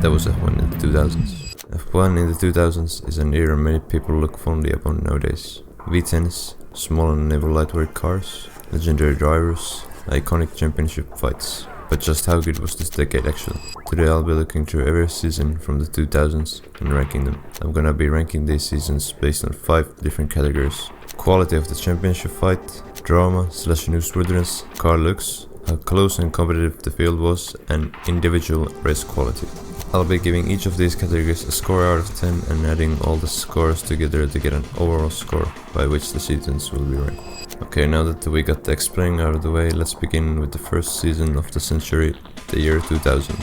That was F1 in the 2000s. F1 in the 2000s is an era many people look fondly upon nowadays. V10s, small and naval lightweight cars, legendary drivers, iconic championship fights. But just how good was this decade actually? Today I'll be looking through every season from the 2000s and ranking them. I'm gonna be ranking these seasons based on 5 different categories: quality of the championship fight, drama / newsworthiness, car looks, how close and competitive the field was, and individual race quality. I'll be giving each of these categories a score out of 10 and adding all the scores together to get an overall score by which the seasons will be ranked. Okay, now that we got the explaining out of the way, let's begin with the first season of the century, the year 2000.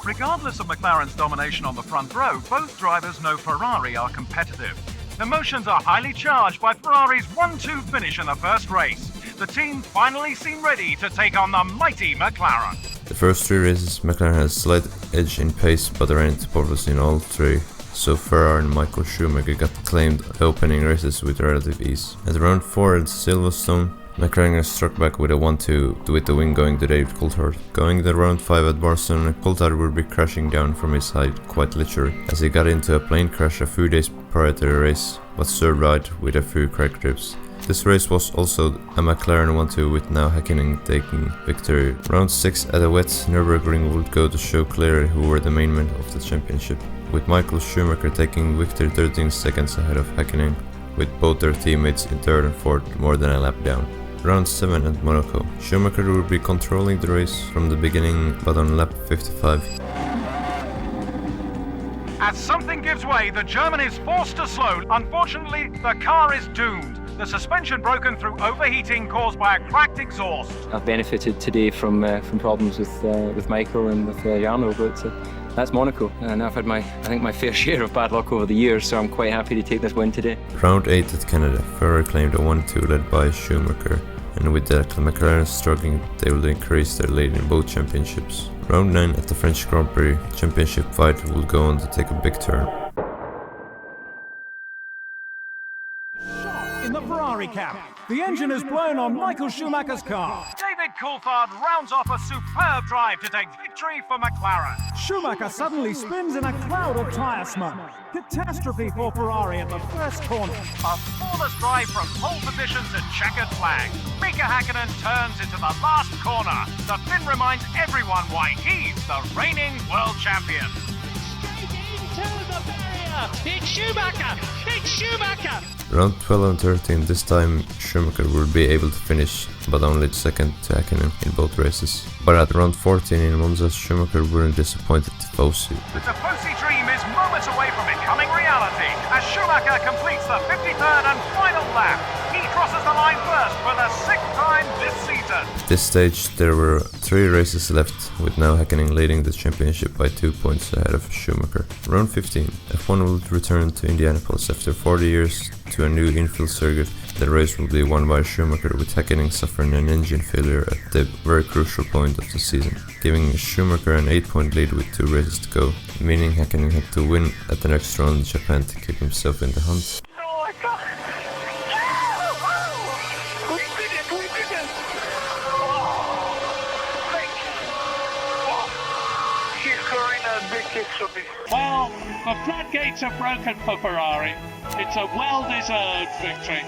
Regardless of McLaren's domination on the front row, both drivers know Ferrari are competitive. Emotions are highly charged by Ferrari's 1-2 finish in the first race. The team finally seem ready to take on the mighty McLaren. The first 3 races, McLaren has a slight edge in pace, but ran into problems in all 3. So Ferrari and Michael Schumacher got claimed opening races with relative ease. At round 4 at Silverstone, McLaren struck back with a 1-2 with the win going to David Coulthard. Going to round 5 at Barcelona, Coulthard would be crashing down from his height quite literally, as he got into a plane crash a few days prior to the race, but survived with a few crack trips. This race was also a McLaren 1-2 with now Häkkinen taking victory. Round 6 at a wet Nürburgring would go to show clearly who were the main men of the championship, with Michael Schumacher taking victory 13 seconds ahead of Häkkinen, with both their teammates in 3rd and 4th more than a lap down. Round 7 at Monaco, Schumacher would be controlling the race from the beginning, but on lap 55. As something gives way, the German is forced to slow. Unfortunately, the car is doomed. The suspension broken through overheating caused by a cracked exhaust. I've benefited today from problems with Michael and with Jarno, but that's Monaco, and I've had I think my fair share of bad luck over the years, so I'm quite happy to take this win today. Round 8 at Canada, Ferrari claimed a 1-2 led by Schumacher, and with that McLaren struggling, they will increase their lead in both championships. Round 9 at the French Grand Prix, championship fight will go on to take a big turn. In the Ferrari camp, the engine is blown on Michael Schumacher's car. David Coulthard rounds off a superb drive to take victory for McLaren. Schumacher suddenly spins in a cloud of tyre smoke. Catastrophe for Ferrari at the first corner. A flawless drive from pole position to checkered flag. Mika Häkkinen turns into the last corner. The Finn reminds everyone why he's the reigning world champion. Straight into the barrier. It's Schumacher. It's Schumacher. Round 12 and 13, this time Schumacher would be able to finish, but only second to Häkkinen in both races. But at round 14 in Monza, Schumacher wouldn't disappoint Tifosi. The Tifosi dream is moments away from becoming reality as Schumacher completes the 53rd and final lap. He crosses the line first for the 6th time this season. At this stage, there were 3 races left, with now Häkkinen leading the championship by 2 points ahead of Schumacher. Round 15, F1 will return to Indianapolis after 40 years to a new infield circuit. The race will be won by Schumacher, with Häkkinen suffering an engine failure at the very crucial point of the season, giving Schumacher an 8-point lead with 2 races to go, meaning Häkkinen had to win at the next round in Japan to keep himself in the hunt. Oh my God! We did it! We did it! Well, the floodgates are broken for Ferrari. It's a well-deserved victory.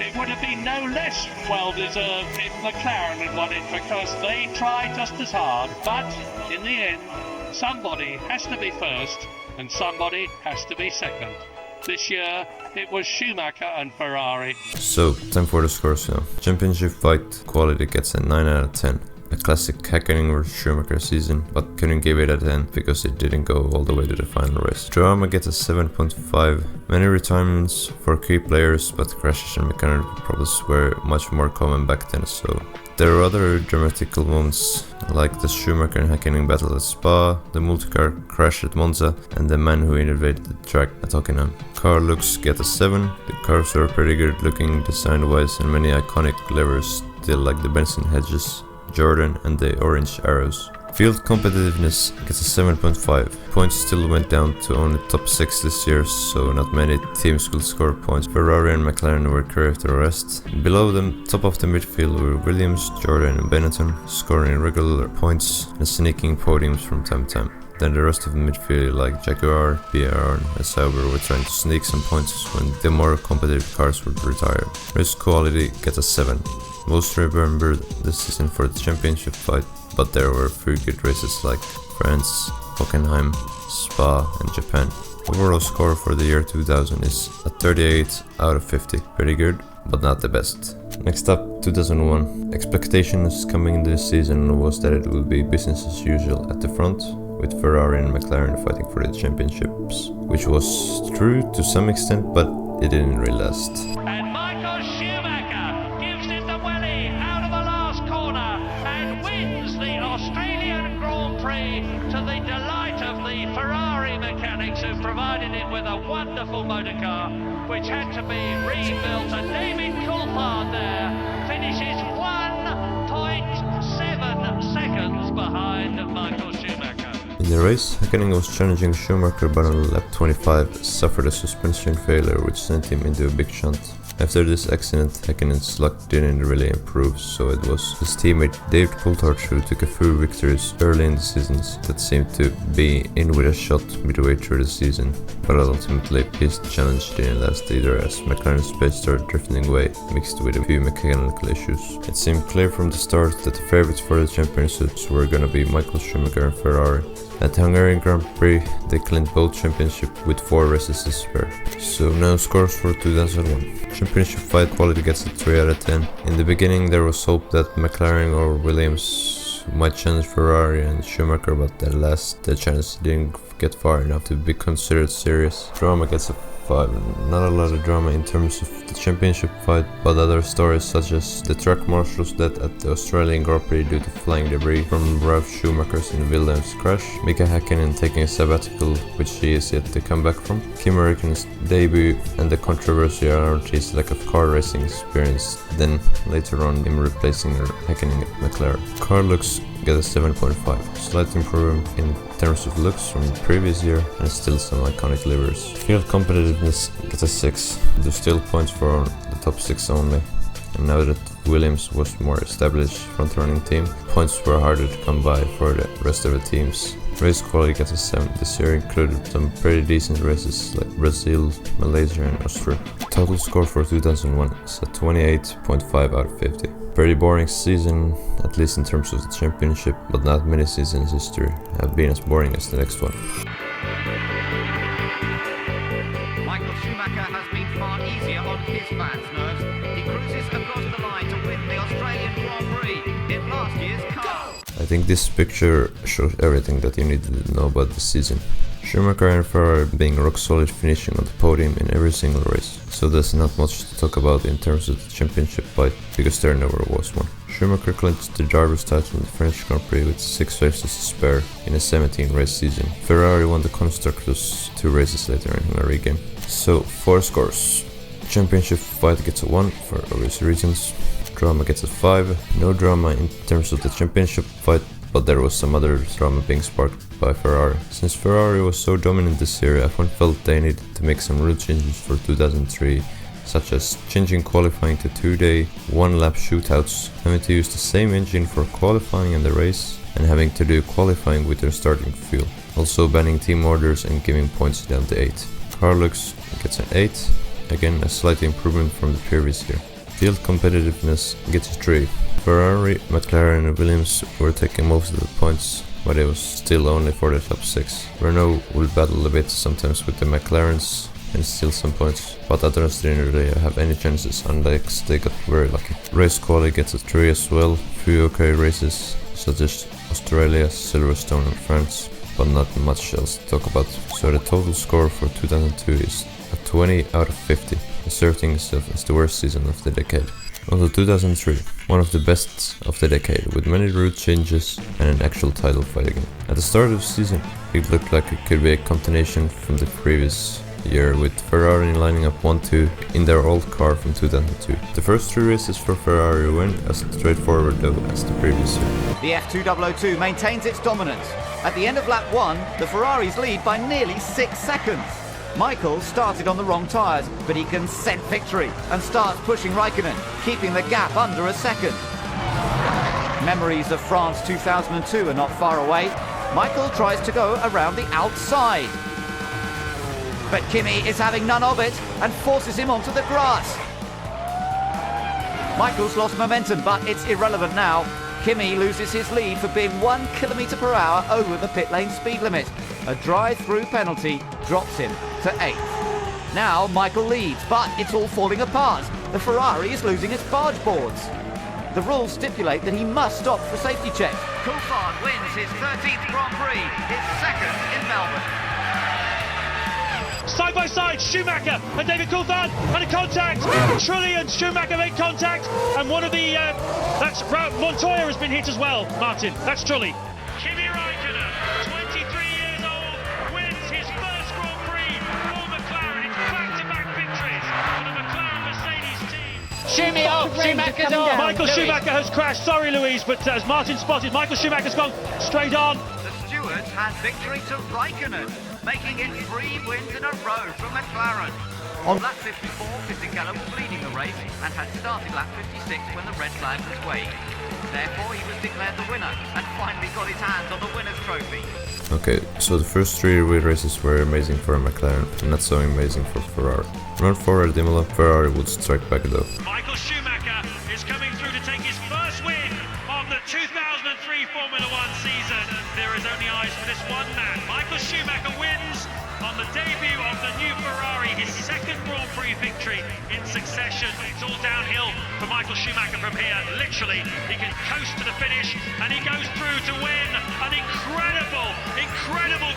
It would have been no less well-deserved if McLaren had won it, because they tried just as hard. But in the end, somebody has to be first and somebody has to be second. This year, it was Schumacher and Ferrari. So, time for the scores now. Championship fight quality gets a 9 out of 10. A classic Häkkinen vs Schumacher season, but couldn't give it a 10 because it didn't go all the way to the final race. Drama gets a 7.5. Many retirements for key players, but crashes and mechanical problems were much more common back then, so there are other dramatical moments, like the Schumacher and Häkkinen battle at Spa, the multi-car crash at Monza, and the man who innovated the track at Hockenheim. Car looks get a 7. The cars are pretty good looking design-wise, and many iconic levers still, like the Benson hedges, Jordan, and the orange arrows. Field competitiveness gets a 7.5. Points still went down to only top 6 this year, so not many teams could score points. Ferrari and McLaren were clear of the rest. Below them, top of the midfield were Williams, Jordan and Benetton, scoring regular points and sneaking podiums from time to time. Then the rest of the midfield like Jaguar, BR and Sauber were trying to sneak some points when the more competitive cars would retire. Race quality gets a 7. Most remember this season for the championship fight, but there were a few good races like France, Hockenheim, Spa and Japan. Overall score for the year 2000 is a 38 out of 50. Pretty good, but not the best. Next up, 2001. Expectations coming into this season was that it would be business as usual at the front, with Ferrari and McLaren fighting for the championships, which was true to some extent, but it didn't really last. And Michael Schumacher gives it the welly out of the last corner and wins the Australian Grand Prix to the delight of the Ferrari mechanics who provided him with a wonderful motor car which had to be rebuilt, and David Coulthard there finishes 1.7 seconds behind Michael Schumacher. In the race, Häkkinen was challenging Schumacher, but on lap 25 suffered a suspension failure which sent him into a big shunt. After this accident, Häkkinen's luck didn't really improve, so it was his teammate David Coulthard who took a few victories early in the seasons that seemed to be in with a shot midway through the season, but ultimately his challenge didn't last either as McLaren's pace started drifting away, mixed with a few mechanical issues. It seemed clear from the start that the favorites for the championships were gonna be Michael Schumacher and Ferrari. At the Hungarian Grand Prix, they claimed both championships with 4 races to spare. So now scores for 2001. Championship fight quality gets a 3 out of 10. In the beginning there was hope that McLaren or Williams might challenge Ferrari and Schumacher, but at last the chance didn't get far enough to be considered serious. Drama gets a 5. Not a lot of drama in terms of the championship fight, but other stories such as the track marshal's death at the Australian Grand Prix due to flying debris from Ralf Schumacher's in Williams crash, Mika Häkkinen taking a sabbatical which he is yet to come back from, Kimi Räikkönen's debut and the controversy around his lack of car racing experience, then later on him replacing Häkkinen at McLaren. Car looks get a 7.5, slight improvement in terms of looks from the previous year and still some iconic livers. Field competitiveness gets a 6, there's still points for the top 6 only, and now that Williams was more established front-running team, points were harder to come by for the rest of the teams. Race quality gets a 7, this year included some pretty decent races like Brazil, Malaysia and Austria. Total score for 2001 is a 28.5 out of 50. Pretty boring season, at least in terms of the championship, but not many seasons in history have been as boring as the next one. Michael Schumacher has been far easier on his fans' nerves. He cruises across the line to win the Australian Grand Prix in last year's car. I think this picture shows everything that you need to know about this season. Schumacher and Ferrari being rock solid, finishing on the podium in every single race, so there's not much to talk about in terms of the championship fight because there never was one. Schumacher clinched the driver's title in the French Grand Prix with 6 races to spare in a 17 race season. Ferrari won the constructors 2 races later in Hungary again. So 4 scores. Championship fight gets a 1 for obvious reasons. Drama gets a 5. No drama in terms of the championship fight, but there was some other drama being sparked by Ferrari. Since Ferrari was so dominant this year, F1 felt they needed to make some rule changes for 2003, such as changing qualifying to 2-day, 1-lap shootouts, having to use the same engine for qualifying and the race, and having to do qualifying with their starting fuel. Also banning team orders and giving points down to 8. Car looks gets an 8, again a slight improvement from the previous year. Field competitiveness gets a 3. Ferrari, McLaren and Williams were taking most of the points, but it was still only for the top 6. Renault will battle a bit sometimes with the McLarens and steal some points, but others didn't really have any chances unless they got very lucky. Race quality gets a 3 as well, few okay races such as Australia, Silverstone and France, but not much else to talk about. So the total score for 2002 is a 20 out of 50, asserting itself as the worst season of the decade. Until 2003, one of the best of the decade, with many route changes and an actual title fight again. At the start of the season, it looked like it could be a continuation from the previous year, with Ferrari lining up 1-2 in their old car from 2002. The first 3 races for Ferrari went as straightforward though as the previous year. The F2002 maintains its dominance. At the end of lap 1, the Ferraris lead by nearly 6 seconds. Michael started on the wrong tyres, but he can scent victory and starts pushing Räikkönen, keeping the gap under a second. Memories of France 2002 are not far away. Michael tries to go around the outside. But Kimi is having none of it and forces him onto the grass. Michael's lost momentum, but it's irrelevant now. Kimi loses his lead for being 1 km/h over the pit lane speed limit. A drive-through penalty drops him to 8th. Now Michael leads, but it's all falling apart. The Ferrari is losing its barge boards. The rules stipulate that he must stop for safety check. Coulthard wins his 13th Grand Prix, his second in Melbourne. Side by side, Schumacher and David Coulthard, and a contact. Trulli and Schumacher make contact, and one of the that's Montoya has been hit as well. Martin, that's Trulli. Kimi Raikkonen, 23 years old, wins his first Grand Prix for McLaren. It's back-to-back victories for the McLaren Mercedes team. Schumacher's on. Michael Schumacher has crashed. Sorry, Louise, but as Martin spotted, Michael Schumacher's gone straight on. The stewards hand victory to Raikkonen, making it 3 wins in a row for McLaren. On lap 54, Fisichella was leading the race and had started lap 56 when the red flag was waved. Therefore, he was declared the winner and finally got his hands on the winner's trophy. Okay, so the first 3 real races were amazing for McLaren and not so amazing for Ferrari. Round 4 at Imola, Ferrari would strike back though. Michael Schumacher is coming through to take his first win of the 2003 Formula One season. There is only eyes for this one man. Michael Schumacher wins on the debut of the new Ferrari, his second Grand Prix victory in succession. It's all downhill for Michael Schumacher from here. Literally, he can coast to the finish, and he goes through to win an incredible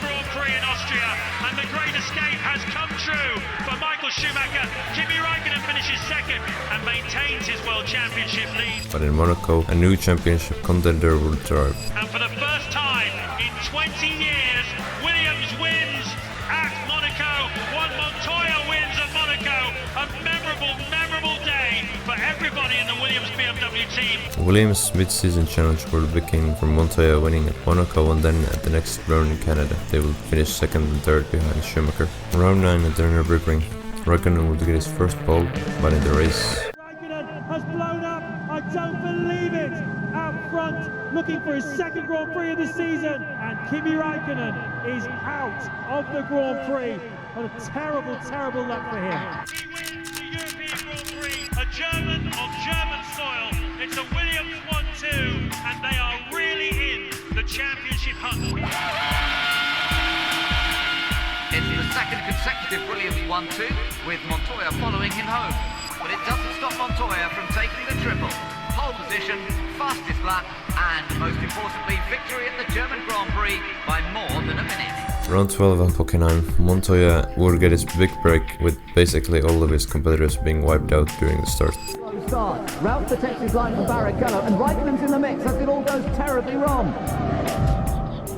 Grand Prix in Austria. And the great escape has come true for Michael Schumacher. Kimi Raikkonen finishes second and maintains his World Championship lead. But in Monaco, a new championship contender will drive. And for the first time in 20 years, Williams wins at Monaco. Juan Montoya wins at Monaco. A memorable day for everybody in the Williams BMW team. Williams' mid-season challenge will begin from Montoya winning at Monaco, and then at the next round in Canada. They will finish second and third behind Schumacher. Round 9 at the Nürburgring, Raikkonen will get his first pole, but in the race Raikkonen has blown up. I don't believe it. Out front, looking for his second Grand Prix of the season. And Kimi Raikkonen is out of the Grand Prix. What a terrible luck for him. He wins the European Grand Prix, a German on German soil. It's a Williams 1-2, and they are really in the championship hunt. It's the second consecutive Williams 1-2, with Montoya following him home. But it doesn't stop Montoya from taking the triple. Pole position, fastest lap, and most importantly, victory at the German Grand Prix by more than a minute. Round 12 at Hockenheim, Montoya would get his big break with basically all of his competitors being wiped out during the start. Start. Ralph protects his line from Barrichello, and Raikkonen's in the mix as it all goes terribly wrong.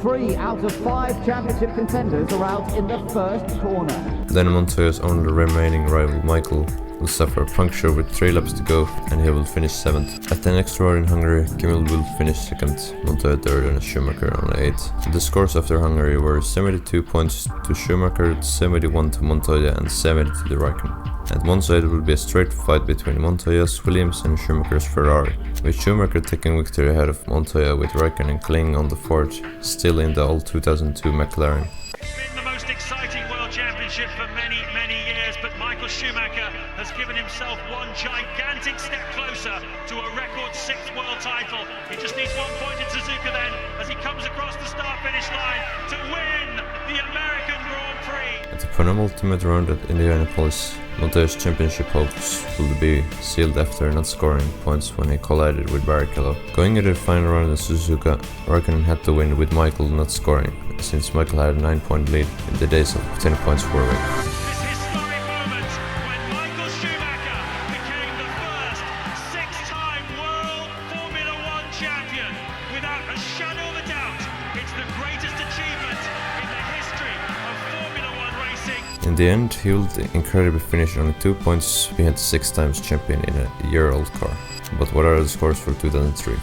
3 out of 5 championship contenders are out in the first corner. Then Montoya's only remaining rival Michael will suffer a puncture with 3 laps to go, and he will finish 7th. At the next round in Hungary, Kimmel will finish 2nd, Montoya 3rd and Schumacher on 8th. The scores after Hungary were 72 points to Schumacher, 71 to Montoya and 70 to the Raikkonen. At Monza it will be a straight fight between Montoya's Williams and Schumacher's Ferrari, with Schumacher taking victory ahead of Montoya, with Raikkonen clinging on the fort, still in the old 2002 McLaren. It's been the most exciting World Championship for many years, but Michael Schumacher has given himself one gigantic step closer to a record 6th world title. He just needs 1 point in Suzuka then, as he comes across the start-finish line to win the American Grand Prix. At the penultimate round at Indianapolis, Montoya's championship hopes will be sealed after not scoring points when he collided with Barrichello. Going into the final round in Suzuka, Raikkonen had to win with Michael not scoring, since Michael had a 9-point lead in the days of 10 points for a win. This historic moment when Michael Schumacher became the first 6-time World Formula One champion. Without a shadow of a doubt, it's the greatest achievement in the history of Formula One racing. In the end, he would incredibly finish only 2 points behind the 6 times champion in a year-old car. But what are the scores for 2003?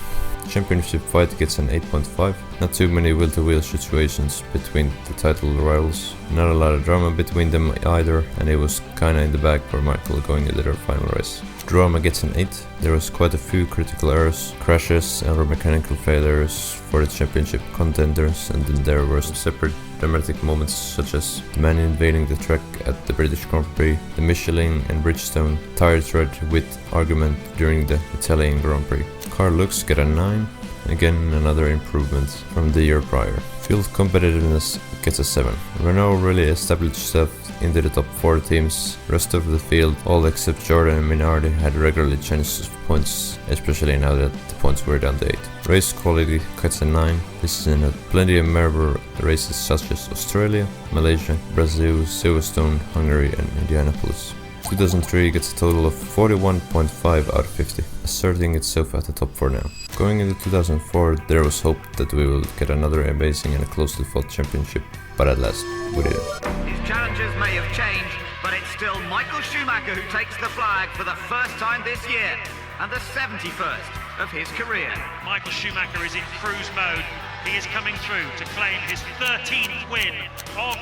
Championship fight gets an 8.5. Not too many wheel-to-wheel situations between the title rivals. Not a lot of drama between them either, and it was kinda in the bag for Michael going into their final race. Drama gets an 8. There was quite a few critical errors, crashes and mechanical failures for the championship contenders, and then there were some separate dramatic moments such as the man invading the track at the British Grand Prix, the Michelin and Bridgestone tire tread with argument during the Italian Grand Prix. Car looks get a 9. Again, another improvement from the year prior. Field competitiveness gets a 7. Renault really established itself into the top 4 teams. Rest of the field, all except Jordan and Minardi, had regularly changed points, especially now that the points were down to 8. Race quality gets a 9. This is in plenty of memorable races such as Australia, Malaysia, Brazil, Silverstone, Hungary and Indianapolis. 2003 gets a total of 41.5 out of 50, asserting itself at the top 4 now. Going into 2004, there was hope that we will get another amazing and closely fought championship, but at last, we didn't. His challenges may have changed, but it's still Michael Schumacher who takes the flag for the first time this year, and the 71st of his career. Michael Schumacher is in cruise mode. He is coming through to claim his 13th win of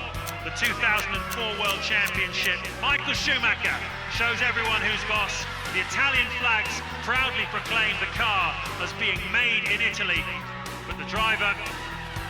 the 2004 World Championship. Michael Schumacher shows everyone who's boss. The Italian flags proudly proclaim the car as being made in Italy, but the driver,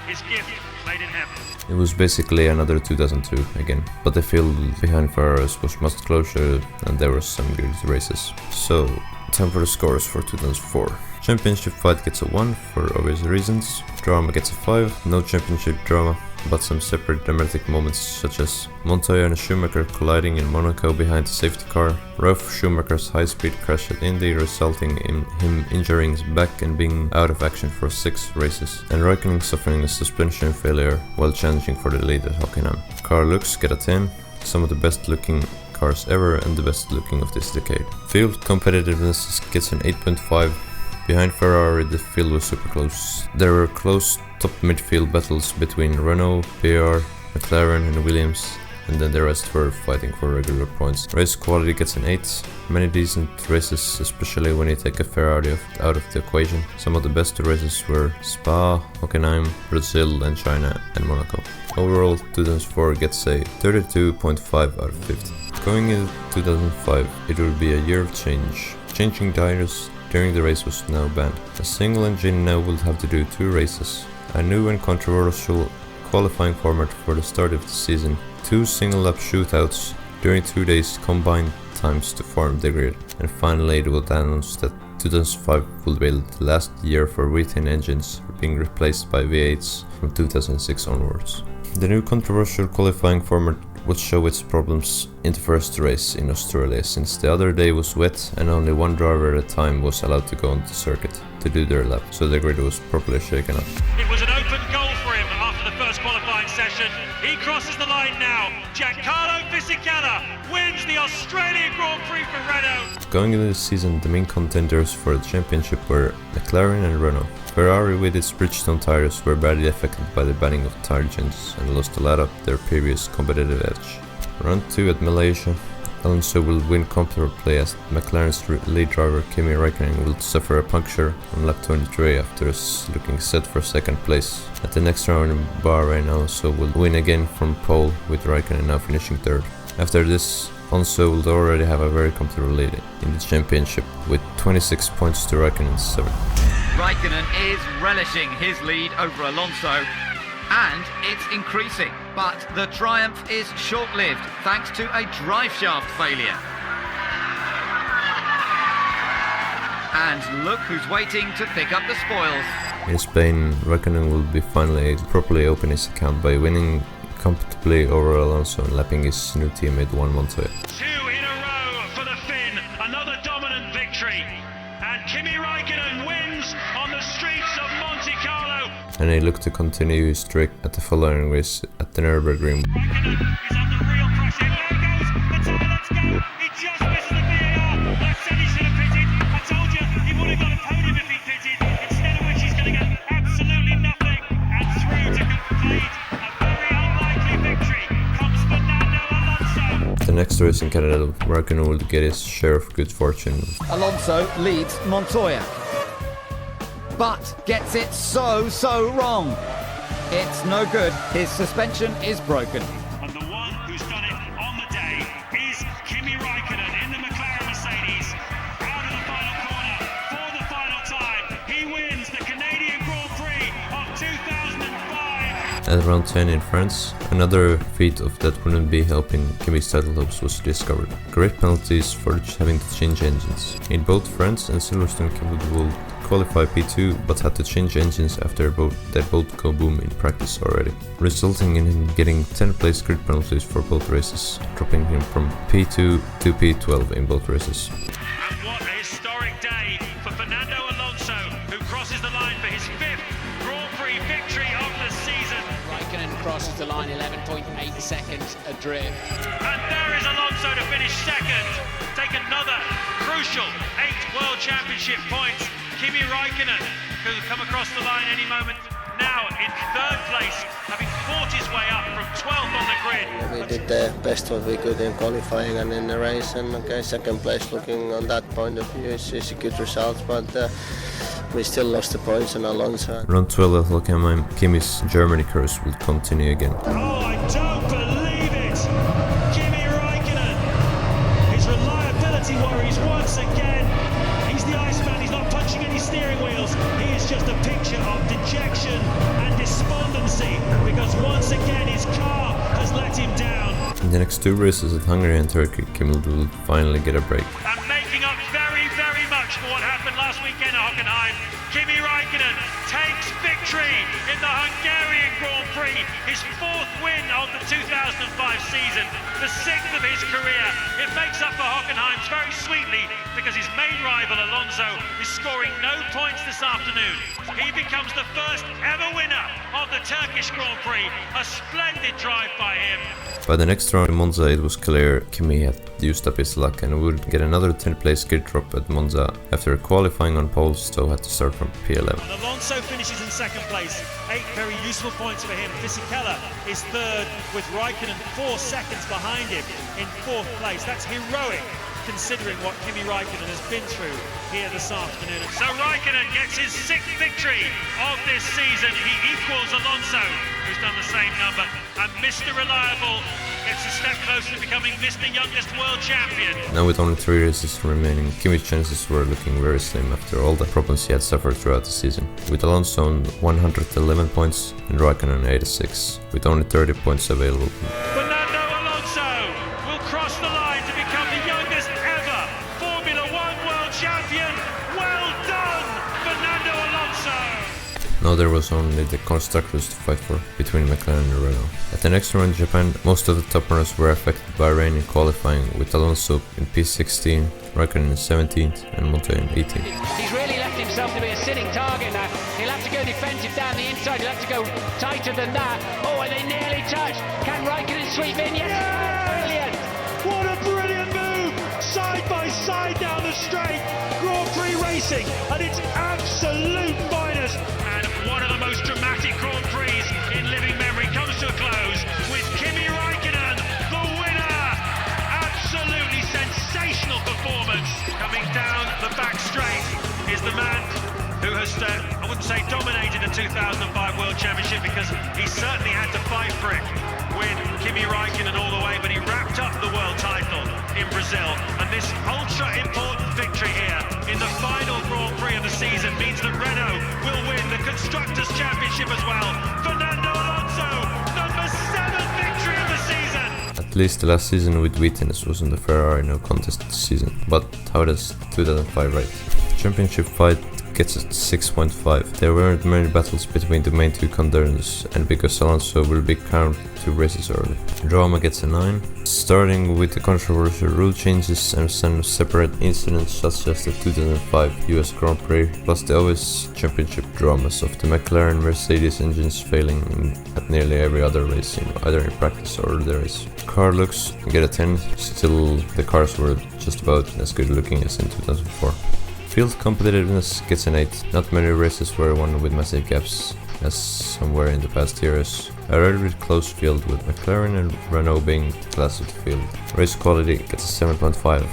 his gift made in heaven. It was basically another 2002 again, but the field behind Ferraris was much closer and there were some good races. So, time for the scores for 2004. Championship fight gets a 1 for obvious reasons. Drama gets a 5, no championship drama, but some separate dramatic moments such as Montoya and Schumacher colliding in Monaco behind the safety car, Ralf Schumacher's high-speed crash at Indy resulting in him injuring his back and being out of action for 6 races, and Raikkonen suffering a suspension failure while challenging for the lead at Hockenheim. Car looks get a 10, some of the best looking cars ever and the best looking of this decade. Field competitiveness gets an 8.5. Behind Ferrari, the field was super close. There were close top midfield battles between Renault, PR, McLaren and Williams, and then the rest were fighting for regular points. Race quality gets an 8. Many decent races, especially when you take a Ferrari out of the equation. Some of the best races were Spa, Hockenheim, Brazil and China and Monaco. Overall, 2004 gets a 32.5 out of 50. Going into 2005, it will be a year of change. Changing tires during the race was now banned. A single engine now will have to do 2 races. A new and controversial qualifying format for the start of the season. 2 single-lap shootouts during 2 days combined times to form the grid. And finally it will announce that 2005 will be the last year for V10 engines being replaced by V8s from 2006 onwards. The new controversial qualifying format would show its problems in the first race in Australia, since the other day was wet and only one driver at a time was allowed to go on the circuit to do their lap, so the grid was properly shaken up. It was an open goal for him after the first qualifying session. He crosses the line now. Giancarlo Fisichella wins the Australian Grand Prix for Renault. Going into the season, the main contenders for the championship were McLaren and Renault. Ferrari with its Bridgestone tires were badly affected by the banning of tire changes and lost a lot of their previous competitive edge. Round 2 at Malaysia, Alonso will win comfortably as McLaren's lead driver Kimi Raikkonen will suffer a puncture on lap 23 after looking set for second place. At the next round in Bahrain, Alonso will win again from pole with Raikkonen now finishing third. After this, Alonso will already have a very comfortable lead in the championship with 26 points to Raikkonen's 7. Raikkonen is relishing his lead over Alonso, and it's increasing. But the triumph is short-lived thanks to a driveshaft failure. And look who's waiting to pick up the spoils. In Spain, Raikkonen will be finally properly open his account by winning comfortably over Alonso and lapping his new teammate Juan Montoya. 2 in a row for the Finn, another dominant victory. And Kimi Raikkonen wins on the streets of Monte Carlo. And he looked to continue his streak at the following race at the Nürburgring. Raikkonen is under real pressure. There goes the tire, let's go. He just misses the VAR. I said he should have pitted. I told you he would have got a podium if he pitted. Instead of which he's going to get absolutely nothing. And through to complete a very unlikely victory comes Fernando Alonso. The next race in Canada, Raikkonen will get his share of good fortune. Alonso leads Montoya. but gets it so wrong. It's no good. His suspension is broken. And the one who's done it on the day is Kimi Raikkonen in the McLaren Mercedes. Out of the final corner for the final time. He wins the Canadian Grand Prix of 2005. At round 10 in France, another feat of that wouldn't be helping Kimi's title hopes was discovered. Great penalties for having to change engines. In both France and Silverstone, Kimi would qualify P2 but had to change engines after they both go boom in practice already, resulting in him getting 10th place grid penalties for both races, dropping him from P2 to P12 in both races. And what a historic day for Fernando Alonso, who crosses the line for his 5th Grand Prix victory of the season. Raikkonen crosses the line 11.8 seconds adrift. And there is Alonso to finish second, take another crucial 8 World Championship points. Kimi Raikkonen could come across the line any moment. Now in 3rd place, having fought his way up from 12th on the grid. We did the best what we could in qualifying and in the race, and okay, 2nd place looking on that point of view is a good result, but we still lost the points on Alonso. Round 12 at Hockenheim, Kimi's Germany curse will continue again. Oh, I don't believe it! Kimi Raikkonen! His reliability worries once again. He's the Iceman, he's not punching any steering wheels. He is just a picture of dejection and despondency because once again his car has let him down. In the next 2 races at Hungary and Turkey, Kimi will finally get a break. And making up very, very much for what happened last weekend at Hockenheim, Kimi Raikkonen takes victory in the Hungarian Grand Prix, his 4th win of the 2005 season, the 6th of his career. It makes up for Hockenheim's very sweetly because his main rival Alonso is scoring no points this afternoon. He becomes the first ever winner of the Turkish Grand Prix, a splendid drive by him. By the next round in Monza, it was clear Kimi had used up his luck and would get another 10th place grid drop at Monza after qualifying on pole, so had to start from P11. And Alonso finishes in 2nd place, 8 very useful points for him. Fisichella is 3rd with Raikkonen 4 seconds behind him in 4th place. That's heroic considering what Kimi Raikkonen has been through here this afternoon. So Raikkonen gets his 6th victory of this season. He equals Alonso, who's done the same number, and Mr. Reliable gets a step closer to becoming Mr. Youngest World Champion. Now with only 3 races remaining, Kimi's chances were looking very slim after all the problems he had suffered throughout the season. With Alonso on 111 points and Raikkonen 86, with only 30 points available. Fernando Alonso will cross the line to become the youngest ever Formula 1 World Champion. Well done, Fernando Alonso! Now there was only the constructors to fight for between McLaren and Renault. At the next round in Japan, most of the top runners were affected by rain in qualifying, with Alonso in P16, Raikkonen in 17th and Montoya in 18th. He's really left himself to be a sitting target now. He'll have to go defensive down the inside, he'll have to go tighter than that. Oh, and they nearly touched. Can Raikkonen sweep in? Yes! Brilliant! What a brilliant move! Side by side down the straight. Grand Prix racing at its absolute finest. And one of the most dramatic Grand Prix in living memory comes to a close with Kimi Raikkonen, the winner! Absolutely sensational performance. Coming down the back straight is the man who has, I wouldn't say dominated the 2005 World Championship because he certainly had to fight for it with Kimi Raikkonen all the way, but he wrapped up the world title in Brazil. And this ultra important victory here in the final Grand Prix of the season means that Renault will win the Constructors' Championship as well. Fernando Alonso, number 7th victory of the season. At least the last season with Vitinez was in the Ferrari no contest season, but how does 2005 rate? Championship fight gets at 6.5. There weren't many battles between the main 2 contenders, and because Alonso will be crowned 2 races early. Drama gets a 9, starting with the controversial rule changes and some separate incidents such as the 2005 US Grand Prix, plus the obvious championship dramas of the McLaren Mercedes engines failing at nearly every other race, either in practice or the race. Car looks get a 10, still the cars were just about as good looking as in 2004. Field competitiveness gets an 8. Not many races were won with massive gaps, as some were in the past years. A relatively close field with McLaren and Renault being the class of the field. Race quality gets a 7.5.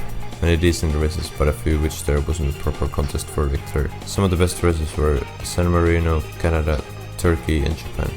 many decent races, but a few which there wasn't a proper contest for victory. Some of the best races were San Marino, Canada, Turkey and Japan.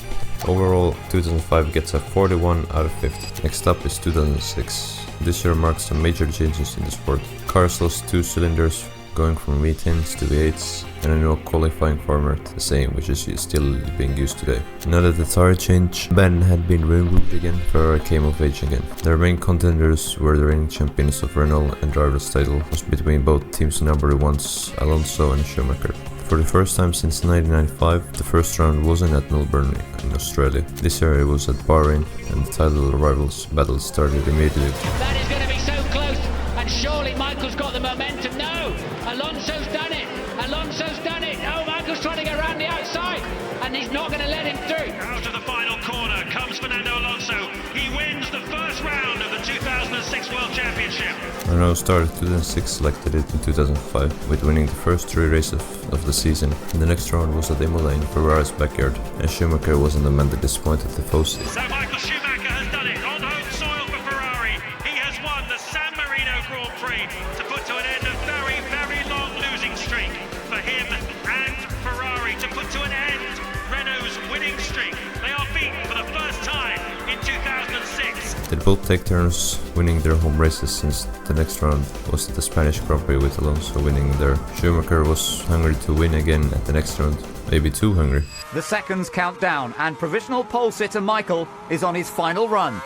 Overall, 2005 gets a 41 out of 50. Next up is 2006. This year marks some major changes in the sport. Cars lost 2 cylinders, going from V10s to V8s, and a new qualifying format, the same, which is still being used today. Now that the tire change ban had been removed again, Ferrari came of age again. Their main contenders were the reigning champions of Renault, and driver's title was between both teams' number ones, Alonso and Schumacher. For the first time since 1995, the first round wasn't at Melbourne in Australia. This year it was at Bahrain, and the title rivals battle started immediately. That is going to be so close, and surely Michael's got the momentum. No, Alonso's done it. Alonso's done it. Oh, Michael's trying to get around the outside, and he's not going to let him through. Out of the final corner comes Fernando Alonso. He wins the first round of the 2006 World Championship. Renault started 2006 like they did in 2005, with winning the first 3 races of the season. And the next round was at Imola in Ferrari's backyard, and Schumacher wasn't the man that disappointed the Tifosi. So Michael Schumacher has done it on home soil for Ferrari. He has won the San Marino Grand Prix to put to an end a very, very long losing streak for him and Ferrari, to put to an end Renault's winning streak. They are beaten for the first time in 2006. They both take turns winning their home races, since the next round was the Spanish Grand Prix with Alonso winning there. Schumacher was hungry to win again at the next round, maybe too hungry. The seconds count down, and provisional pole sitter Michael is on his final run.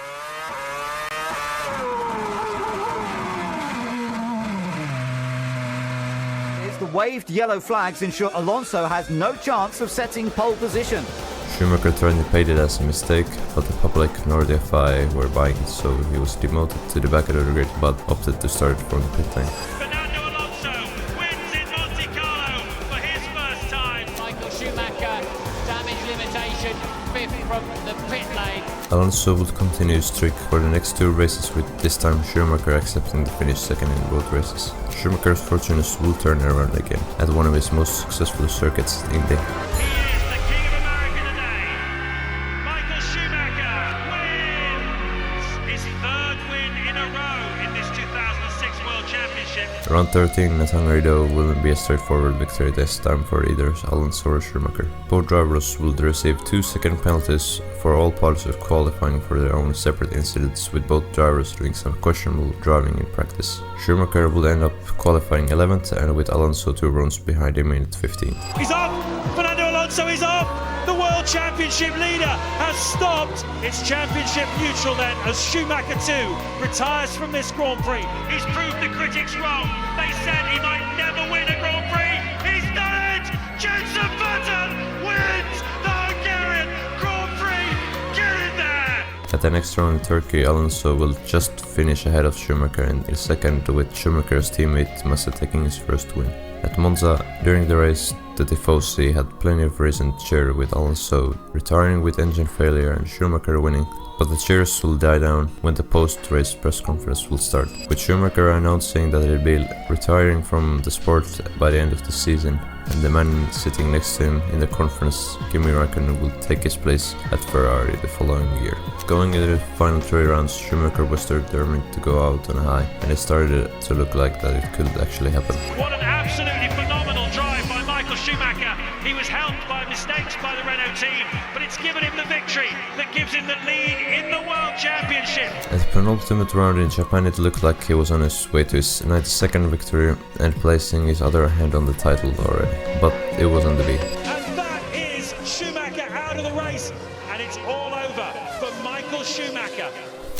The waved yellow flags ensure Alonso has no chance of setting pole position. Schumacher tried to paid it as a mistake, but the public nor the FIA were buying it, so he was demoted to the back of the grid, but opted to start from the pit lane. Fernando Alonso wins in Monte Carlo for his first time. Michael Schumacher, damage limitation, 5th from the pit lane. Alonso would continue his streak for the next 2 races, with this time Schumacher accepting the finish second in both races. Schumacher's fortunes will turn around again at one of his most successful circuits in the Round 13 at Hungary though wouldn't be a straightforward victory this time for either Alonso or Schumacher. Both drivers will receive 2-second penalties for all parts of qualifying for their own separate incidents, with both drivers doing some questionable driving in practice. Schumacher will end up qualifying 11th, and with Alonso 2 rounds behind him in 15th. He's off! Fernando Alonso is off! The World Championship leader has stopped. It's championship neutral then, as Schumacher 2 retires from this Grand Prix. He's proved the critics wrong. They said he might never win a Grand Prix. He's done it! Jenson Button wins the Hungarian Grand Prix. Get in there! At the next round in Turkey, Alonso will just finish ahead of Schumacher in second, with Schumacher's teammate Massa taking his first win. At Monza, during the race, the Tifosi had plenty of reason to cheer, with Alonso retiring with engine failure and Schumacher winning. But the cheers will die down when the post-race press conference will start, with Schumacher announcing that he'll be retiring from the sport by the end of the season, and the man sitting next to him in the conference, Kimi Raikkonen, will take his place at Ferrari the following year. Going into the final 3 rounds, Schumacher was determined to go out on a high, and it started to look like that it could actually happen. What an absolutely phenomenal drive by Michael Schumacher. He was helped by mistakes by the Renault team, but it's given him the victory that gives him the lead in the World Championship. At the penultimate round in Japan, it looked like he was on his way to his 92nd victory and placing his other hand on the title already, but it wasn't to be. And that is Schumacher out of the race, and it's all over for Michael Schumacher.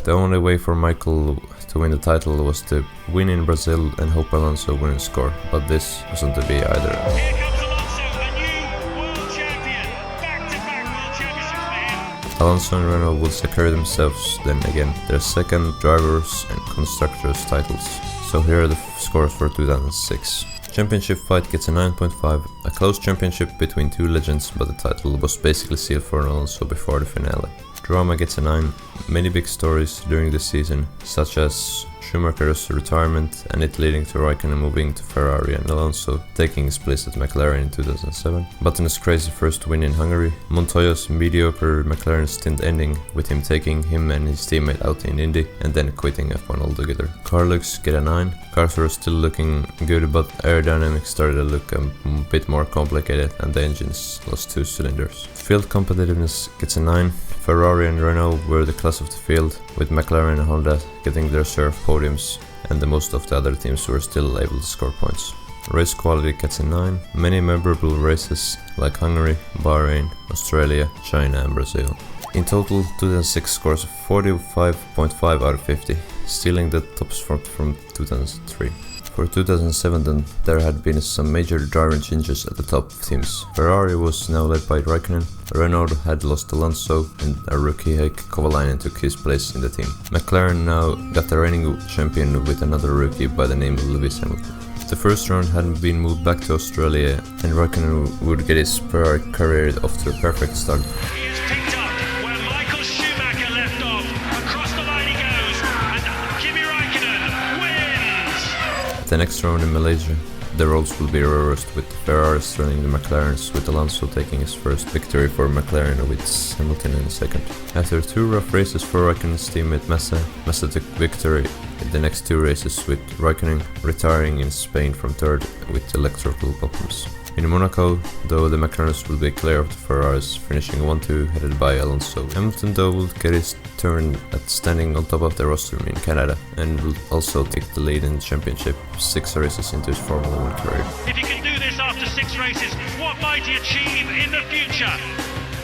The only way for Michael to win the title was to win in Brazil and hope Alonso wouldn't score, but this wasn't to be either. Here comes Alonso, a new world champion. Back-to-back world championships for him. Alonso and Renault will secure themselves then again their second drivers and constructors titles. So here are the scores for 2006. Championship fight gets a 9.5, a close championship between 2 legends, but the title was basically sealed for Alonso before the finale. Drama gets a 9, many big stories during the season, such as Schumacher's retirement, and it leading to Raikkonen moving to Ferrari and Alonso taking his place at McLaren in 2007. Button's crazy first win in Hungary, Montoya's mediocre McLaren stint ending with him taking him and his teammate out in Indy and then quitting F1 altogether. Car looks get a 9. Cars were still looking good, but aerodynamics started to look a bit more complicated and the engines lost 2 cylinders. Field competitiveness gets a 9. Ferrari and Renault were the class of the field, with McLaren and Honda getting their share of podiums, and the most of the other teams were still able to score points. Race quality gets a 9. Many memorable races like Hungary, Bahrain, Australia, China and Brazil. In total, 2006 scores 45.5 out of 50, stealing the top spot from 2003. For 2007 then, there had been some major driver changes at the top teams. Ferrari was now led by Raikkonen, Renault had lost Alonso, and a rookie Heikki Kovalainen took his place in the team. McLaren now got the reigning champion with another rookie by the name of Lewis Hamilton. The first round had been moved back to Australia, and Raikkonen would get his Ferrari career off to a perfect start. He is picked up where Michael Schumacher left off. Across the line he goes, and Kimi Raikkonen wins! The next round in Malaysia, the roles will be reversed, with the Ferraris running the McLarens, with Alonso taking his first victory for McLaren with Hamilton in second. After 2 rough races for Raikkonen's teammate Massa took victory in the next 2 races, with Raikkonen retiring in Spain from third with electrical problems. In Monaco, though, the McLarens will be clear of the Ferraris, finishing 1-2 headed by Alonso. Hamilton though will get his turn at standing on top of the roster in Canada, and will also take the lead in the championship 6 races into his Formula 1 career. If he can do this after 6 races, what might he achieve in the future?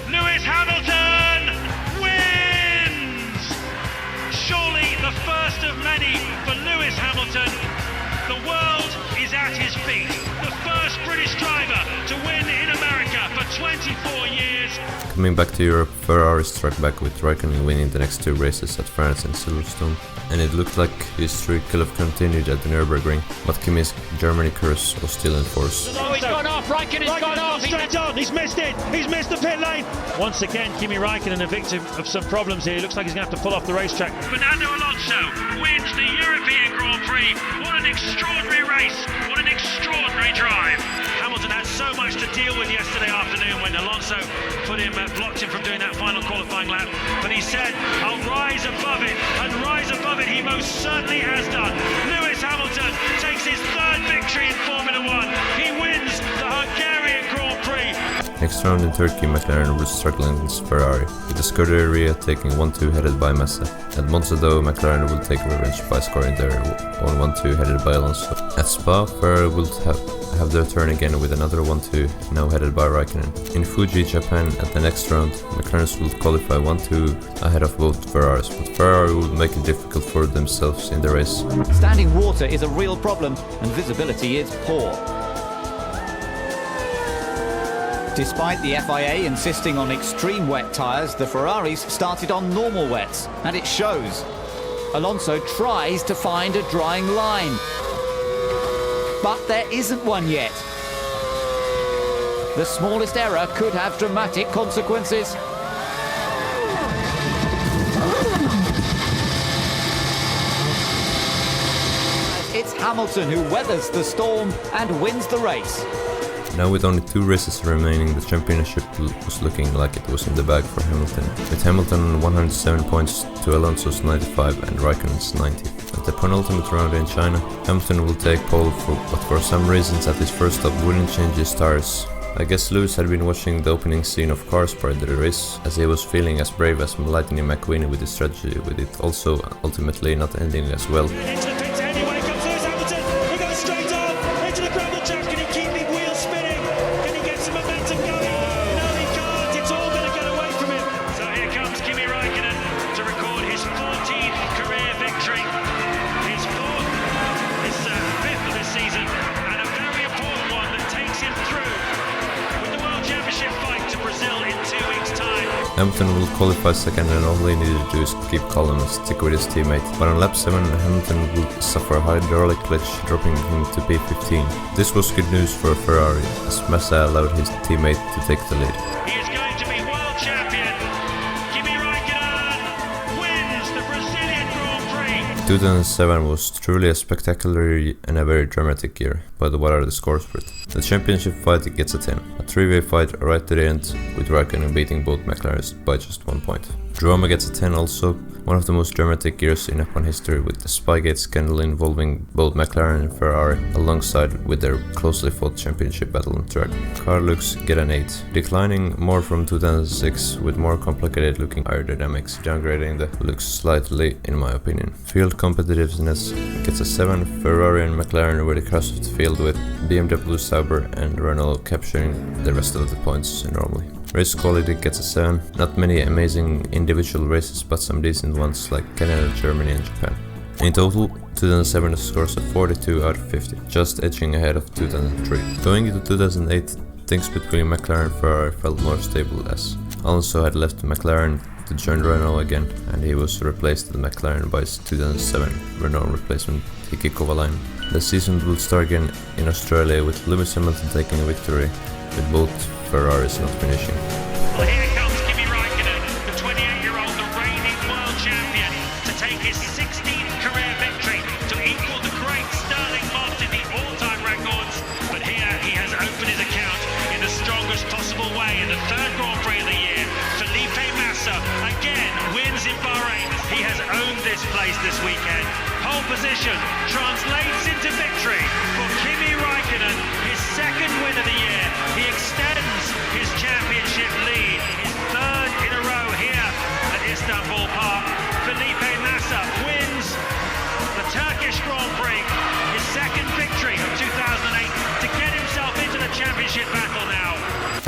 Lewis Hamilton wins! Surely the first of many for Lewis Hamilton. The world is at his feet. The first British driver to win in America for 24 years. Coming back to Europe, Ferrari struck back with Raikkonen winning the next 2 races at France and Silverstone, and it looked like his streak could have continued at the Nürburgring, but Kimi's Germany curse was still in force. Oh, he's gone off. Raikkonen's gone off. Straight on. He's missed it. He's missed the pit lane. Once again, Kimi Raikkonen a victim of some problems here. Looks like he's going to have to pull off the racetrack. Fernando Alonso wins the European Grand Prix. What an extraordinary race. What an extraordinary drive. Hamilton had so much to deal with yesterday afternoon when Alonso blocked him from doing that final qualifying lap. But he said, I'll rise above it. And rise above it he most certainly has done. Lewis Hamilton takes his 3rd victory in Formula 1. He wins the Hungarian Grand Prix. Next round in Turkey, McLaren was struggling against Ferrari, with the Scuderia taking 1-2 headed by Massa. At Monza though, McLaren will take revenge by scoring their 1-1-2 headed by Alonso. At Spa, Ferrari will have their turn again with another 1-2, now headed by Raikkonen. In Fuji, Japan, at the next round, McLaren will qualify 1-2 ahead of both Ferraris, but Ferrari will make it difficult for themselves in the race. Standing water is a real problem and visibility is poor. Despite the FIA insisting on extreme wet tyres, the Ferraris started on normal wets, and it shows. Alonso tries to find a drying line, but there isn't one yet. The smallest error could have dramatic consequences. It's Hamilton who weathers the storm and wins the race. Now with only 2 races remaining, the championship was looking like it was in the bag for Hamilton, with Hamilton on 107 points to Alonso's 95 and Raikkonen's 90. At the penultimate round in China, Hamilton will take pole, but for some reasons at his first stop wouldn't change his tires. I guess Lewis had been watching the opening scene of Cars prior to the race, as he was feeling as brave as Lightning McQueen with his strategy, with it also ultimately not ending as well. Into the pits anyway comes Lewis Hamilton. He goes straight on into the gravel trap. Can he keep the wheels spinning? Can he get some momentum going? No, he can't. It's all going to get away from him. So here comes Kimi Raikkonen to record his 14th career victory. His 4th, his 5th of this season, and a very important one that takes him through with the World Championship fight to Brazil in 2 weeks' time. Hamilton will qualify second, and all he needed to do is keep calm and stick with his teammate. But on lap 7, Hamilton will suffer a hydraulic glitch, dropping him to P15. This was good news for Ferrari, as Massa allowed his teammate to take the lead. He is going to be world champion. Kimi Raikkonen wins the Brazilian Grand Prix. 2007 was truly a spectacular and a very dramatic year, but what are the scores for it? The championship fight gets a 10, a three-way fight right to the end, with Raikkonen beating both McLarens by just 1 point. Drama gets a 10 also, one of the most dramatic years in F1 history, with the Spygate scandal involving both McLaren and Ferrari, alongside with their closely fought championship battle on track. Car looks get an 8, declining more from 2006 with more complicated looking aerodynamics, downgrading the looks slightly in my opinion. Field competitiveness gets a 7, Ferrari and McLaren were the crux of the field, with BMW, Sauber and Renault capturing the rest of the points normally. Race quality gets a 7, not many amazing individual races but some decent ones like Canada, Germany and Japan. In total, 2007 scores a 42 out of 50, just edging ahead of 2003. Going into 2008, things between McLaren and Ferrari felt more stable as Alonso had left McLaren to join Renault again, and he was replaced at McLaren by his 2007 Renault replacement Heikki Kovalainen. The season will start again in Australia with Lewis Hamilton taking a victory, with both Ferraris not finishing. Well, here comes Kimi Raikkonen, the 28-year-old, the reigning world champion, to take his 16th career victory to equal the great Sterling Martin, the all-time records. But here he has opened his account in the strongest possible way in the third Grand Prix of the year. Felipe Massa again wins in Bahrain. He has owned this place this weekend. Pole position translates into victory for Kimi Raikkonen, his second win of the year. He extends his championship lead, his third in a row here at Istanbul Park. Felipe Massa wins the Turkish Grand Prix, his second victory of 2008, to get himself into the championship battle now.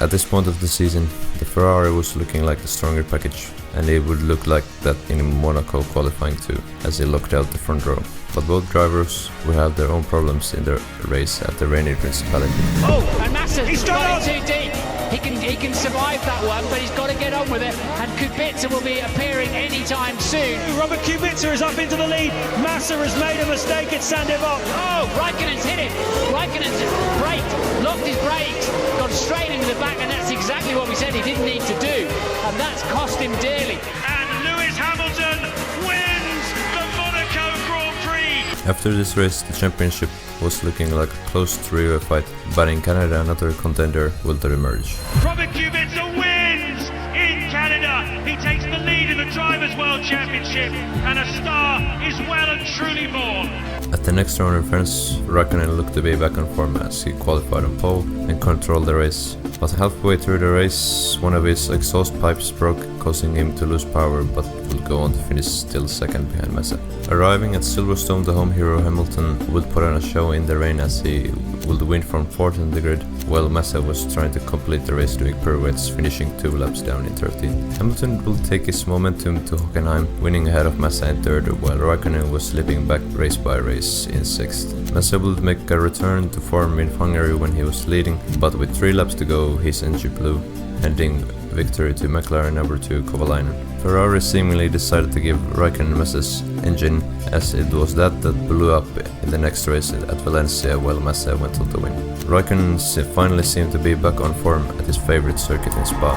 At this point of the season, the Ferrari was looking like the stronger package, and it would look like that in Monaco qualifying too, as they locked out the front row. But both drivers will have their own problems in their race at the reigning principality. Oh, and Massa's got it too deep. He can survive that one, but he's got to get on with it. And Kubica will be appearing anytime soon. Robert Kubica is up into the lead. Massa has made a mistake at Sandevok. Oh, Raikkonen's hit it. Raikkonen's braked, locked his brakes, gone straight into the back, and that's exactly what we said he didn't need to do. And that's cost him dearly. And Lewis Hamilton wins the Monaco Grand Prix. After this race, the championship was looking like a close three-way fight, but in Canada another contender will emerge. Robert Kubica wins in Canada. He takes the lead in the Drivers' World Championship, and a star is well and truly born. At the next round in France, Raikkonen looked to be back on form as he qualified on pole and controlled the race. But halfway through the race, one of his exhaust pipes broke, causing him to lose power, but would go on to finish still second behind Massa. Arriving at Silverstone, the home hero Hamilton would put on a show in the rain as he would win from 4th in the grid, while Massa was trying to complete the race doing pirouettes, finishing 2 laps down in 13th. Hamilton will take his momentum to Hockenheim, winning ahead of Massa in 3rd, while Raikkonen was slipping back race by race in 6th. Massa would make a return to form in Hungary when he was leading, but with 3 laps to go his engine blew, handing victory to McLaren number 2 Kovalainen. Ferrari seemingly decided to give Raikkonen Massa's engine, as it was that blew up in the next race at Valencia while Massa went on to win. Raikkonen finally seemed to be back on form at his favorite circuit in Spa.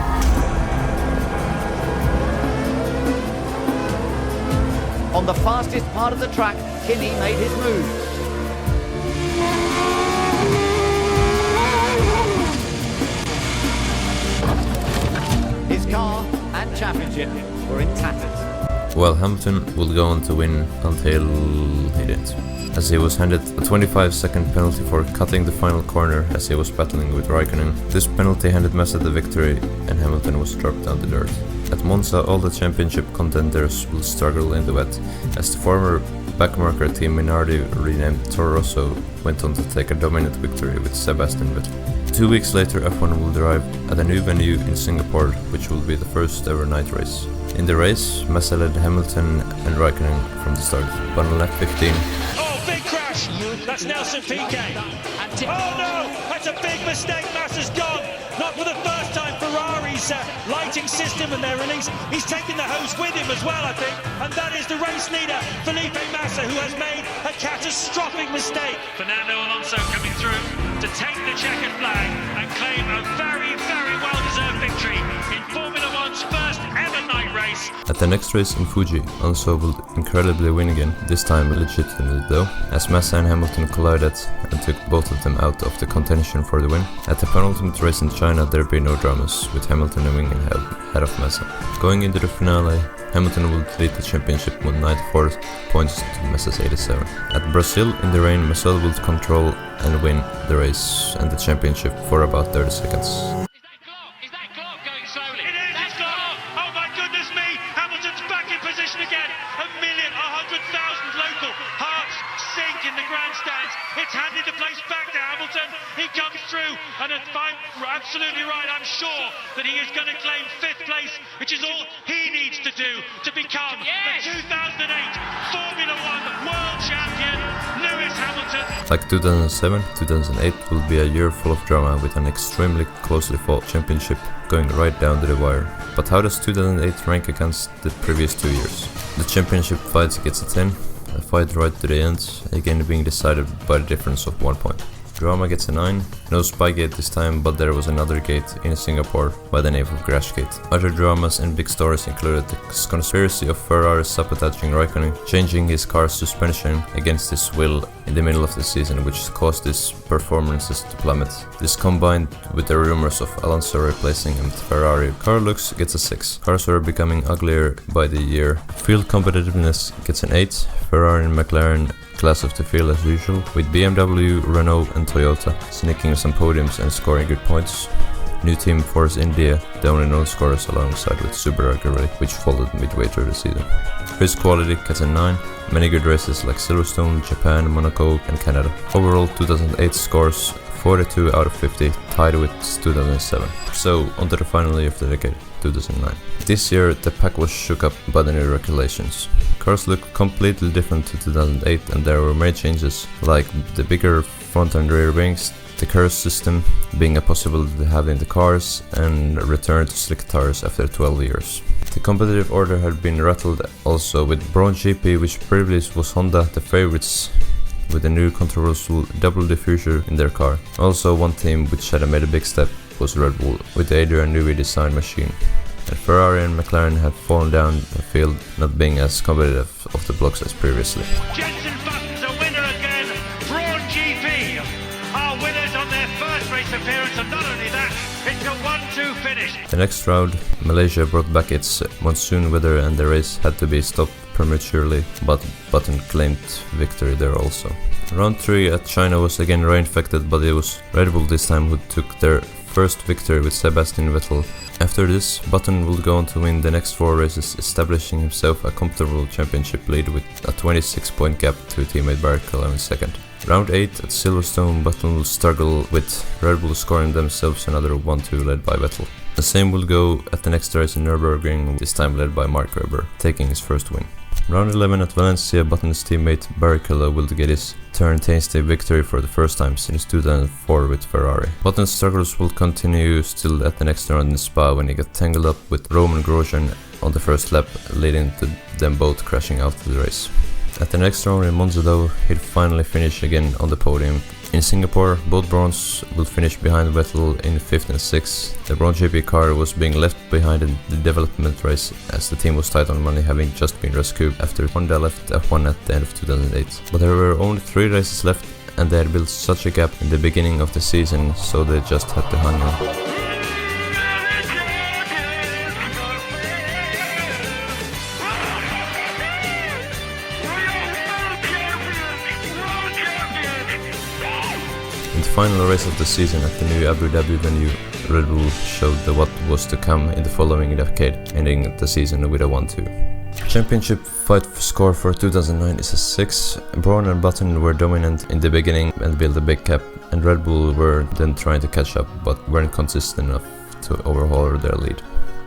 On the fastest part of the track, Kimi made his move. His car and championship were in tatters. While Hamilton would go on to win until he didn't, as he was handed a 25-second penalty for cutting the final corner as he was battling with Raikkonen. This penalty handed Massa the victory and Hamilton was dropped down to dirt. At Monza, all the championship contenders will struggle in the wet, as the former backmarker team Minardi, renamed Toro Rosso, went on to take a dominant victory with Sebastian Vettel. 2 weeks later, F1 will drive at a new venue in Singapore, which will be the first ever night race. In the race, Massa led Hamilton and Raikkonen from the start, but on lap 15... Oh, big crash! That's Nelson Piquet. Oh no! That's a big mistake. Massa's gone. Not for the first time. Ferrari's lighting system and their release. He's taken the hose with him as well, I think. And that is the race leader, Felipe Massa, who has made a catastrophic mistake. Fernando Alonso coming through to take the checkered flag and claim a very, very well-deserved victory in Formula One's first ever night race. At The next race in Fuji, Alonso will incredibly win again, this time legitimately though, as Massa and Hamilton collided and took both of them out of the contention for the win. At the penultimate race in China there'd be no dramas, with Hamilton winning ahead of Massa. Going into the finale, Hamilton will lead the championship with 94 points to Massa's 87. At Brazil in the rain, Massa will control and win the race and the championship for about 30 seconds. Is that clock going slowly? It is, it's clock! Oh my goodness me! Hamilton's back in position again! 100,000 local hearts sink in the grandstands. It's handed the place back to Hamilton. He comes through, and if I'm absolutely right, I'm sure that he is going to claim 5th place, which is all he needs to do to become the 2008 Formula One World Champion, Lewis Hamilton. Like 2007, 2008 will be a year full of drama with an extremely closely fought championship going right down to the wire. But how does 2008 rank against the previous 2 years? The championship fight gets a 10, a fight right to the end, again being decided by the difference of 1 point. Drama gets a 9, no Spygate this time, but there was another gate in Singapore by the name of Crashgate. Other dramas and big stories included the conspiracy of Ferrari sabotaging Raikkonen, changing his car's suspension against his will in the middle of the season, which caused his performances to plummet. This combined with the rumors of Alonso replacing him with Ferrari. Car looks gets a 6. Cars were becoming uglier by the year. Field competitiveness gets an 8. Ferrari and McLaren class of the field as usual, with BMW, Renault and Toyota sneaking some podiums and scoring good points. New team Force India, the only known scorers alongside with Subaru Agri, which folded midway through the season. Race quality gets a 9, many good races like Silverstone, Japan, Monaco and Canada. Overall 2008 scores 42 out of 50, tied with 2007. So onto the final year of the decade, 2009. This year the pack was shook up by the new regulations. Cars look completely different to 2008 and there were many changes, like the bigger front and rear wings, the curse system being a possibility to have in the cars, and a return to slick tires after 12 years. The competitive order had been rattled also, with Braun GP, which previously was Honda, the favorites with a new controversial double diffuser in their car. Also one team which had made a big step was Red Bull, with the Adrian Newey design machine. And Ferrari and McLaren had fallen down the field, not being as competitive off the blocks as previously. Jenson Button's a winner again. Braun GP are winners on their first race appearance, and not only that, it's a 1-2 finish. The next round, Malaysia brought back its monsoon weather and the race had to be stopped prematurely, but Button claimed victory there also. Round 3 at China was again rain-affected, but it was Red Bull this time who took their first victory with Sebastian Vettel. After this, Button will go on to win the next 4 races, establishing himself a comfortable championship lead with a 26-point gap to teammate Barrichello in second. Round 8 at Silverstone, Button will struggle with Red Bull scoring themselves another 1-2 led by Vettel. The same will go at the next race in Nürburgring, this time led by Mark Webber, taking his first win. Round 11 at Valencia, Button's teammate Barrichello will get his turn-tasty victory for the first time since 2004 with Ferrari. Button's struggles will continue still at the next round in Spa when he got tangled up with Roman Grosjean on the first lap, leading to them both crashing out of the race. At the next round in Monza though, he'd finally finish again on the podium. In Singapore, both Brauns will finish behind Vettel in 5th and 6th. The Braun GP car was being left behind in the development race as the team was tight on money, having just been rescued after Honda left F1 at the end of 2008. But there were only 3 races left and they had built such a gap in the beginning of the season, so they just had to hang on. In the final race of the season at the new Abu Dhabi venue, Red Bull showed what was to come in the following decade, ending the season with a 1-2. Championship fight score for 2009 is a 6. Braun and Button were dominant in the beginning and built a big gap, and Red Bull were then trying to catch up but weren't consistent enough to overhaul their lead.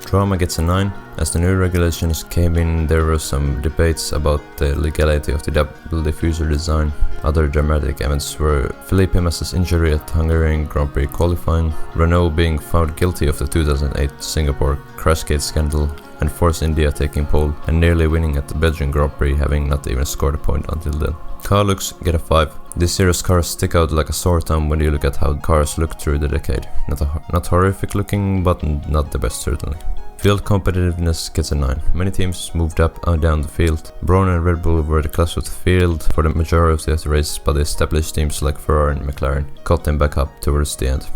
Drama gets a 9. As the new regulations came in, there were some debates about the legality of the double diffuser design. Other dramatic events were Felipe Massa's injury at Hungarian Grand Prix qualifying, Renault being found guilty of the 2008 Singapore Crashgate scandal, and Force India taking pole and nearly winning at the Belgian Grand Prix, having not even scored a point until then. Car looks get a 5. This year's cars stick out like a sore thumb when you look at how cars look through the decade. Not horrific looking, but not the best certainly. Field competitiveness gets a 9. Many teams moved up and down the field. Brawn and Red Bull were the class of the field for the majority of the race, but the established teams like Ferrari and McLaren caught them back up towards the end.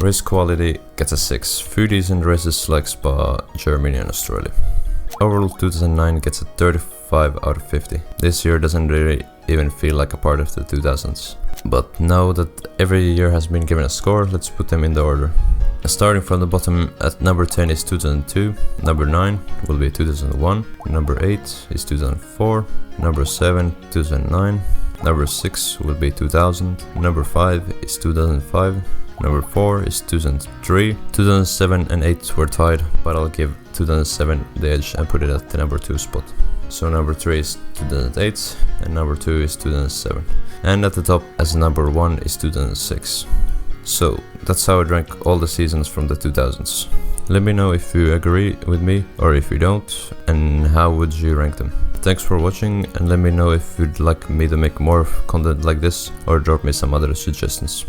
Race quality gets a 6. Few decent races like Spa, Germany and Australia. Overall 2009 gets a 35 out of 50. This year doesn't really even feel like a part of the 2000s. But now that every year has been given a score, let's put them in the order. Starting from the bottom, at number 10 is 2002, number 9 will be 2001, number 8 is 2004, number 7 2009, number 6 will be 2000, number 5 is 2005, number 4 is 2003, 2007 and 8 were tied, but I'll give 2007 the edge and put it at the number 2 spot. So number 3 is 2008 and number 2 is 2007. And at the top as number 1 is 2006. So that's how I'd rank all the seasons from the 2000s. Let me know if you agree with me or if you don't, and how would you rank them. Thanks for watching, and let me know if you'd like me to make more content like this or drop me some other suggestions.